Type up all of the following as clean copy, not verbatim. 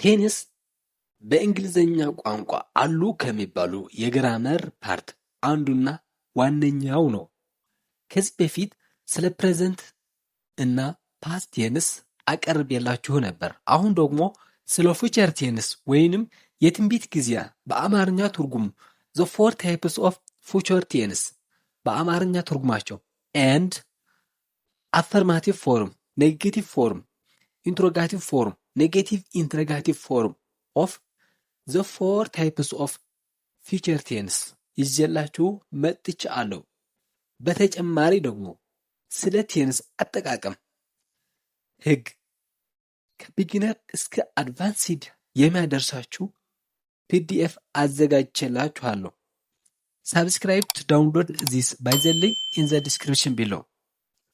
ቴኒስ በእንግሊዘኛ ቋንቋ አሉ ከሚባሉ የግራመር ፓርት አንዱና ዋነኛው ነው። ከዚህ በፊት ስለ ፕሬዘንት እና ፓስት ቴንስ አቀርቤላችሁ ነበር። አሁን ደግሞ ስለ ፊውቸር ቴንስ ወይንም የትንቢት ጊዜ በአማርኛ ትርጉም the four types of future tense በአማርኛ ትርጉማቸው and affirmative form, negative form, interrogative form, negative interrogative form of the four types of future tense ይዤላችሁ መጥቻለሁ። በተጨማሪ ደግሞ ስለ ቴንስ አጠቃቀም ህግ ከቢጊነር እስከ አድቫንስድ የሚያደርሳችሁ ፒዲኤፍ አዘጋጅቼላችኋለሁ። ሳብስክራይብ ቱ ዳውንሎድ ዚስ ባይ ዘ ሊንክ ኢን ዘ ዲስክሪፕሽን ቢሎ።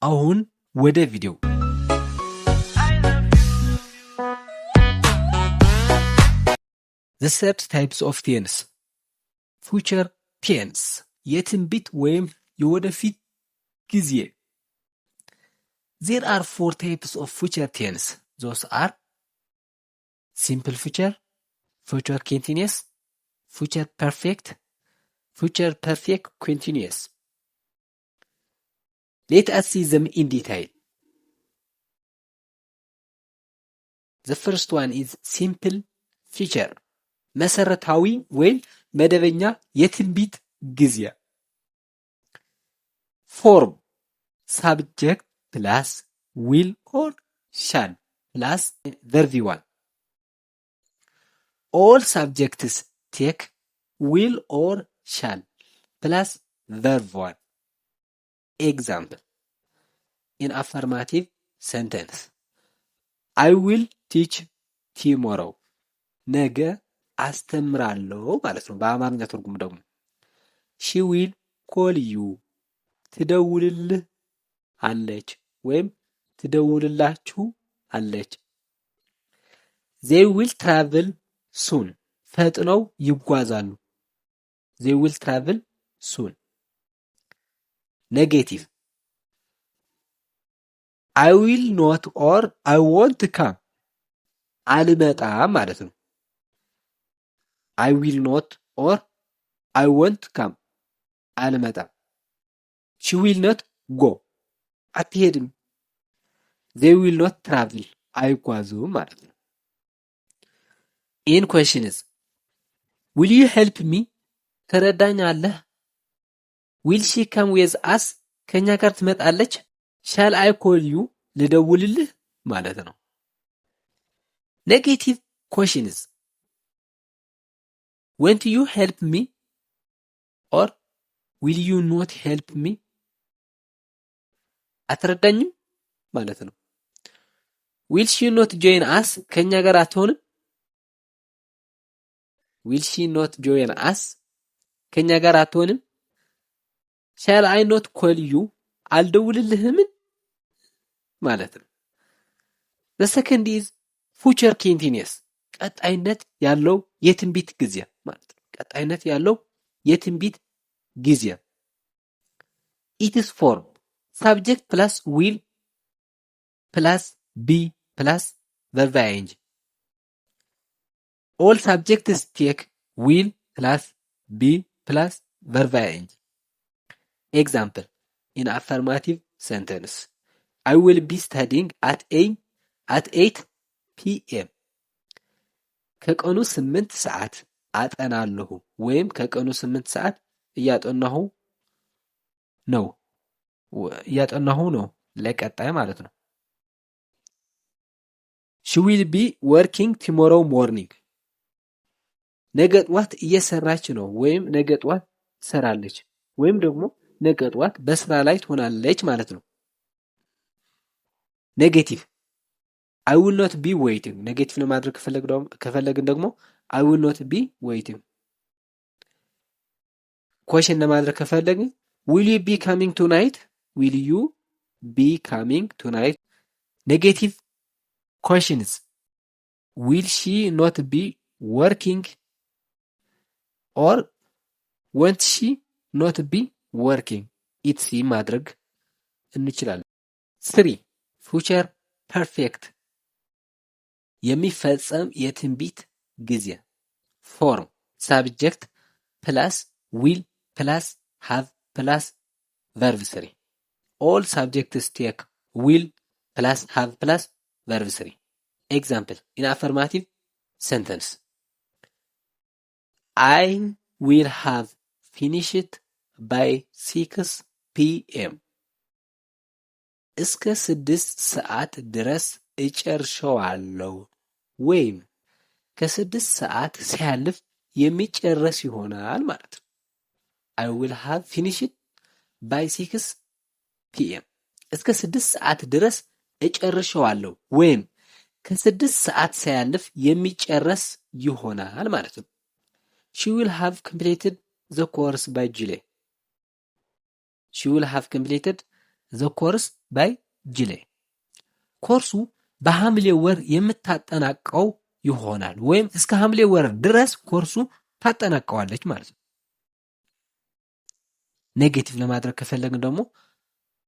አሁን ወደ ቪዲዮ። The third types of tense future tense የትንቢት ወይም የወደፊት ጊዜ። There are four types of future tense. Those are simple future, future continuous, future perfect, future perfect continuous. Let us see them in detail. The first one is simple future. መሰረታዊ ወይም መደበኛ የትንቢት ጊዜ። Form subject plus will or shall plus verb 1. All subjects take will or shall plus verb 1. Example. In affirmative sentence, I will teach tomorrow. ነገ አስተምራለሁ ማለት ነው። በአማርኛ ትርጉም ደግሞ she will call you. ትደውልልህ አለች ወይም ትደውልላችሁ አለች። they will travel soon. ፈጥነው ይጓዛሉ። they will travel soon. Negative. I will not or I won't come. አልመጣም ማለት ነው። I will not or I won't come. አልመጣም። she will not go. አትሄድም። they will not travel. አይጓዙም ማለት ነው። in questions, will you help me? ትረዳኛለህ? will she come with us? ከኛ ጋር ትመጣለች? shall I call you? ልደውልልህ ማለት ነው። negative questions, won't you help me? or will you not help me? አትረዳኝም ማለት ነው። will she not join us? ከኛ ጋር አትሆንም? will she not join us? ከኛ ጋር አትሆንም? shall I not call you? አልደውልልህም ማለት ነው። the second is future continuous. ቀጣይነት ያለው የትንቢት ጊዜ ማለት ነው። ቀጣይነት ያለው የትንቢት ጊዜ። it is form subject plus will plus be plus verb ing. all subjects take will plus be plus verb ing. Example. In affirmative sentence, I will be studying at 8 p.m. ከቀኑ 8 ሰዓት አጠናለሁ ወይም ከቀኑ 8 ሰዓት እያጠናሁ ነው ለቀጣይ ማለት ነው። she will be working tomorrow morning. ነገ ጠዋት እየሰራች ነው ወይም ነገ ጠዋት ትሰራለች ወይም ደግሞ ነገ ጠዋት በስራ ላይ ትሆናለች ማለት ነው። ኔጌቲቭ I will not be waiting. ኔጌቲቭ ለማድረግ ከፈለግን ደግሞ I will not be waiting. question ለማድረግ ከፈለግን will you be coming tonight? will you be coming tonight? negative questions, will she not be working? or won't she not be working? it's ማድረግ እንችላለን። 3 future perfect. የሚፈጸም የትንቢት ጊዜ ፎርም ሳብጀክት ፕላስ ዊል ፕላስ ሃቭ ፕላስ ቨርብ ስሪ ኦል ሳብጀክትስ ቴክ ዊል ፕላስ ሃቭ ፕላስ ቨርብ ስሪ ኤግዛምፕል ኢን አፈርማቲቭ ሰንተንስ አይ ዊል ሃቭ ፊኒሽድ ባይ 6 ፒኤም እስከ 6 ሰዓት ድረስ እጨርሸዋለሁ ወይም ከ6 ሰዓት ሲያልፍ የሚጨረስ ይሆናል ማለት ነው። I will have finished by 6 p.m. እስከ 6 ሰዓት ድረስ እጨርሸዋለሁ ወይም ከ6 ሰዓት ሳያልፍ የሚጨረስ ይሆናል ማለት ነው። She will have completed the course by July. She will have completed the course by July. ኮርሱ በሐምሌ ወር የምታጠናቀው ይሆናል ወይም እስከ ሐምሌ ወር ድረስ ኮርሱ ታጠናቀዋለች ማለት ነው። ኔጌቲቭ ለማድረግ ከፈለግን ደግሞ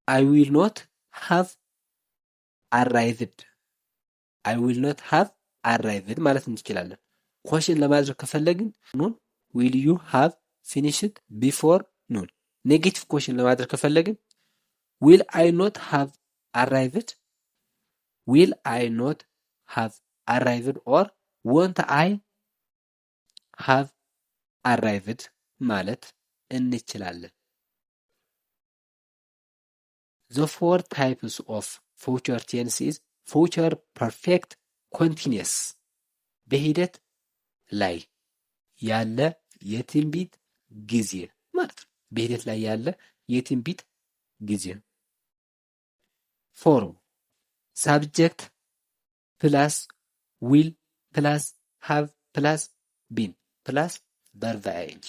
I will not have arrived. I will not have arrived ማለት እንችላለን። ኮሽን ለማድረግ ከፈለግን ኑን will you have finished before noon. ኔጌቲቭ ኮሽን ለማድረግ ከፈለግን will I not have arrived? Will I not have arrived or won't I have arrived ማለት እንችላለን። The four types of future tense is future perfect continuous በሂደት ላይ ያለ የትንቢት ጊዜ ማለት ነው። በሂደት ላይ ያለ የትንቢት ጊዜ ፎርም ሳብጀክት ፕላስ ዊል ፕላስ ሃቭ ፕላስ ቢን ፕላስ ቨርብ አይንጂ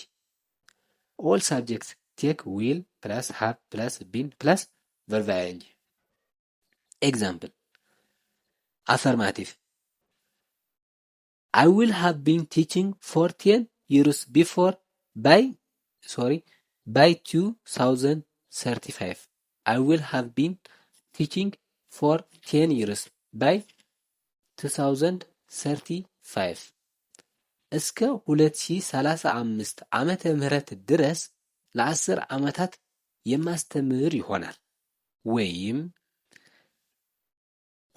ኦል ሳብጀክት ቴክ ዊል ፕላስ ሃቭ ፕላስ ቢን ፕላስ ቨርብ አይንጂ ኤግዛምፕል አፈርማቲቭ I will have been teaching for 10 years before by 2035. I will have been teaching for 10 years by 2035 እስከ 2035 ዓመተ ምህረት ድረስ ለ10 ዓመታት የማስተምር ይሆናል ወይም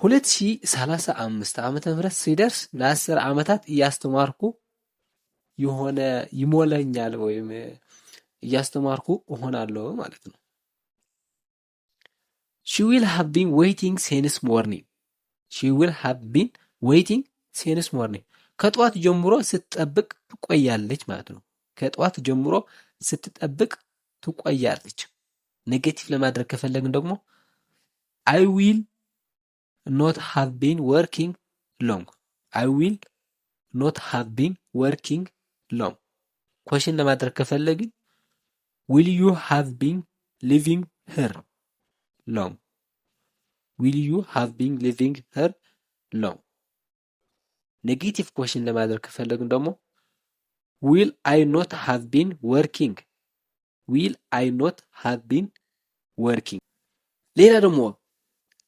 2035 ዓመተ ምህረት ሲደርስ ለ10 ዓመታት እያስተማርኩ የሆነ ይሞላኛል ወይም እያስተማርኩ እሆናለሁ ማለት ነው። She will have been waiting since morning. She will have been waiting since morning. ከጧት ጀምሮ ስትጠብቅ ትቆያለች ማለት ነው። ከጧት ጀምሮ ስትጠብቅ ትቆያለች። ኔጌቲቭ ለማድረግ ከፈለግን ደግሞ I will not have been working long. I will not have been working long. ኮሽን ለማድረግ ከፈለግን will you have been living here long? Will you have been living here long? ኔጌቲቭ ኮሽን ለማድረግ ከፈለግን ደግሞ will I not have been working? Will I not have been working? ሌላ ደግሞ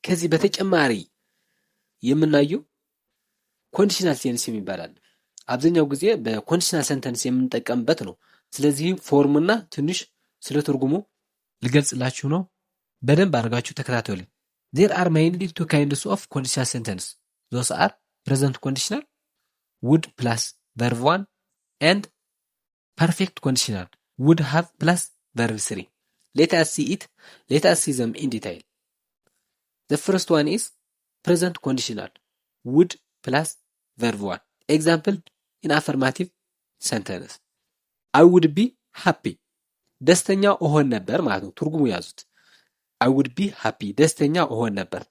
ከዚህ በተጨማሪ የምናየው ኮንዲሽናል ቴንስ የሚባል አለ። አብዛኛው ጊዜ በኮንዲሽናል ሰንተንስ የምንጠቀምበት ነው። ስለዚህ ፎርሙና ትንሽ ስለ ትርጉሙ ልገልጽላችሁ ነው። በደንብ አድርጋችሁ ተከታተሉ። There are mainly two kinds of conditional sentence. Those are present conditional, would plus verb 1, and perfect conditional, would have plus verb 3. Let us see it. Let us see them in detail. The first one is present conditional, would plus verb 1. Example in affirmative sentence. I would be happy. ደስተኛ እሆን ነበር ማለት ነው። ትርጉሙ ያዙት። I would be happy. ደስተኛ እሆን ነበር።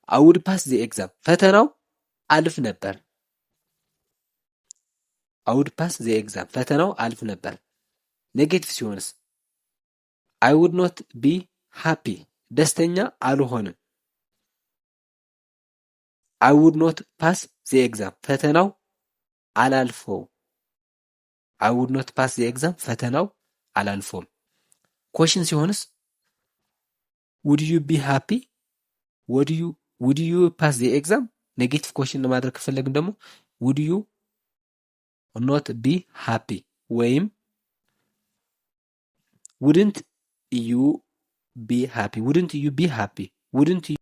I would pass the exam. ፈተናው አልፍ ነበር። I would pass the exam. ፈተናው አልፍ ነበር። ኔጌቲቭ ሲሆንስ I would not be happy. ደስተኛ አልሆንም። I would not pass the exam. ፈተናው አላልፈው። I would not pass the exam. ፈተናው አላልፈውም። ኮሽን ሲሆንስ would you be happy? Would you pass the exam? ኔጌቲቭ ኮሽን ለማድረግ ከፈለግን ደግሞ ውድ ዩ ኖት ቢ ሃፒ ወይም ውድንት ዩ ቢ ሃፒ ውድንት ዩ ቢ ሃፒ ውድንት ዩ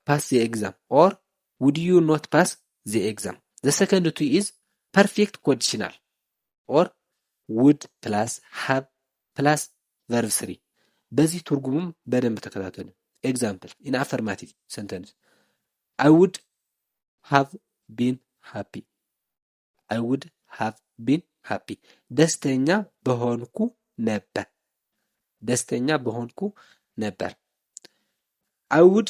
ፓስ ዘ ኤግዛም ኦር ውድ ዩ ኖት ፓስ ዘ ኤግዛም ዘ ሰከንድ ቱ ኢዝ ፐርፌክት ኮንዲሽናል ኦር ውድ ፕላስ ሃብ ፕላስ ቨርብ ስሪ በዚህ ትርጉሙም በደንብ ተከታተሉ። ኤግዛምፕል ኢን አፈርማቲቭ ሰንተንስ አይ ውድ ሃቭ ቢን ሃፒ አይ ውድ ሃቭ ቢን ሃፒ ደስተኛ በሆንኩ ነበር ደስተኛ በሆንኩ ነበር። አይ ውድ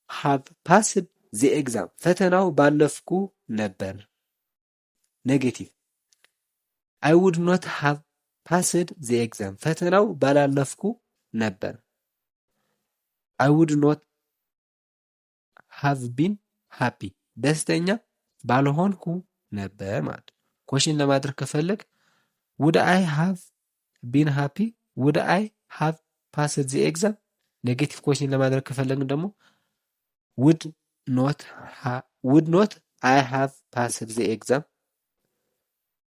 ሃቭ ፓስድ ዘ ኤግዛም ፈተናው ባለፍኩ ነበር። ኔጌቲቭ አይ ውድ ኖት ሃቭ ፓስድ ዘ ኤግዛም ፈተናው ባላለፍኩ ነበር። አይ ውድ ኖት ሃቭ ቢን ሃፒ ደስተኛ ባልሆንኩ ነበር ማለት ነው። ኮሽን ለማድረግ ከፈለግ ውድ አይ ሃቭ ቢን ሃፒ ውድ አይ ሃቭ ፓስድ ዘ ኤግዛም። ኔጌቲቭ ኮሽን ለማድረግ ከፈለግን ደግሞ ውድ ኖት አይ ሃቭ ፓስድ ዘ ኤግዛም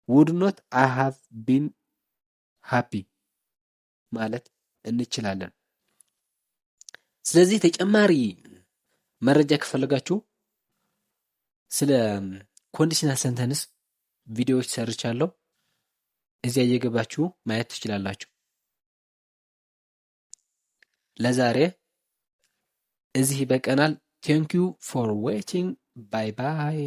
ውድ ኖት አይ ሃቭ ቢን ሃፒ ማለት እንችላለን። ስለዚህ ተጨማሪ መረጃ ከፈለጋችሁ ስለ ኮንዲሽናል ሰንተንስ ቪዲዮዎች ሰርቻለሁ። እዚያ እየገባችሁ ማየት ትችላላችሁ። ለዛሬ እዚህ በቀናል። ቴንክ ዩ ፎር ዌቲንግ ባይ ባይ።